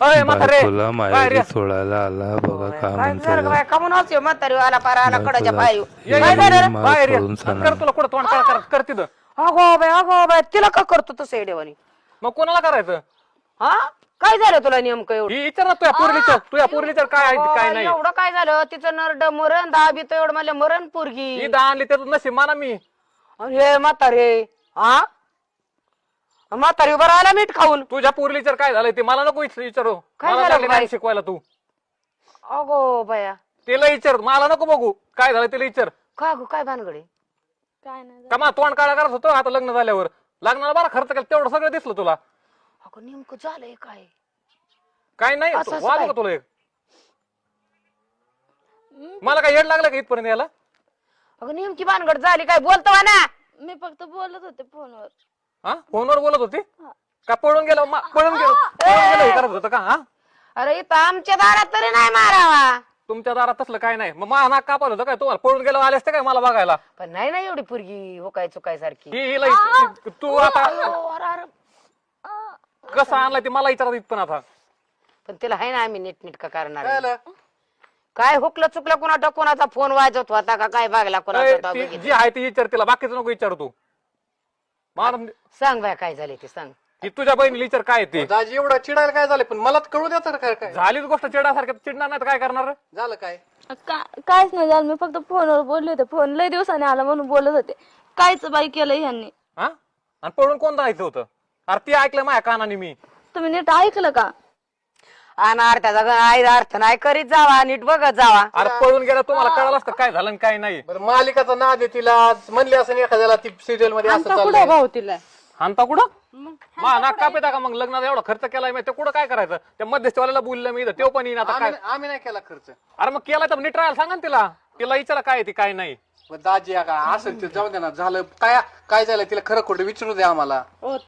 अय म्हातारे तुला बाहेर माहेरी ये. सोडायला आला बघा का काय म्हणतो झालं काय कमून वाचयो म्हातारी आला पारा आला कडच्या तुला- पायू ये, काय ये, झालं रे? मला बाहेर ये. सोडून आणि सांगा. कर तुला कुठं तोंड काय कर तिथं अगो बाय तिला का करतो तसं येडेवानी मग कोणाला करायचं हा काय झालं तुला नेमकं एवढं ही विचार ना तुझ्या पोरीलीचं तुझ्या पोरीलीचं काय आहे ते काय नाही एवढं काय झालं तिचं नरड मरण दाबी तर एवढं मला मरण पोरगी ही दहा आणली त्याचं नशीब माना मी आणि हे म्हातारे हा म्हातारी उभं राहिला मीठ खाऊन तुझ्या पोरीलीचं काय झालंय ते मला नको विचारू काय मला झालं लागले बाई? नाही शिकवायला तू अगो बाया तिला विचार मला नको बघू काय झालं तिला विचार का गो काय भानगडे काय नाही का मला तोंड काळा करत होतो आता लग्न झाल्यावर लग्नाला बरा खर्च केला तेवढं सगळं दिसलं तुला अगं नेमकं झालंय काय काय नाही असं असं वाद काय? का तुला एक मला काय येड लागलं का इथपर्यंत याला अगं नेमकी भानगड झाली काय बोलतो ना मी फक्त बोलत होते फोनवर. हा फोनवर बोलत होती का पळून गेलो पळून गेलो हे करत होतं का हा अरे इथं आमच्या दारात तरी नाही मारावा तुमच्या दारात तसलं काय नाही मग नाक कापत होतं काय तुम्हाला पळून गेलो आले असते काय मला बघायला पण नाही ना एवढी पोरगी हो काय चुकाय सारखी हिला तू आता अरे, अरे. कसं आणलाय ते मला विचारत पण आता पण तिला आहे ना आम्ही नीट का करणार काय हुकलं चुकलं कोणाचा कोणाचा फोन वाजत होता का काय बघला कोणाचा होता ती बघितलं. जी आहे ती विचार तिला बाकीचं नको विचार तू मला सांग बाय काय झाले ते सांग की तुझ्या बहिणीला विचार काय ते दाजी एवढा चिडायला काय झालं पण मला तर कळू द्या तर काय काय झालीच गोष्ट चिडासारख्या चिडणार नाही तर काय करणार झालं काय काहीच नाही झालं, मी फक्त फोनवर बोलले होते. फोन लय दिवसाने आला म्हणून बोलत होते. कायच बाई केलं ह्यांनी. हा आणि पळून कोण जायचं होतं अरे ती ऐकलं माझ्या कानाने मी तुम्ही नीट ऐकलं का? अनार त्याचा अर्थ नाही करीत जावा नीट बघत जावा अरे पळून गेला तुम्हाला कळलं असतं काय झालं आणि काय नाही बरं मालिकाचा नाद आहे तिला म्हणले असं एखाद्याला ती सिरियल मध्ये असं चाललंय भाऊ तिला हानता कुठं मा नाक कापेता का मग लग्नात एवढा खर्च केलाय मी ते कुठं काय करायचं त्या मध्यस्थीवाल्याला बोललं मी तो पण येईन आता काय आम्ही नाही केला खर्च अरे मग केला तर नीट राहायला सांगा ना तिला तिला विचारा काय ती काय नाही दाजी का असं ते जाऊ दे ना झालं काय काय झालं तिला खरं खोटं विचारू द्या आम्हाला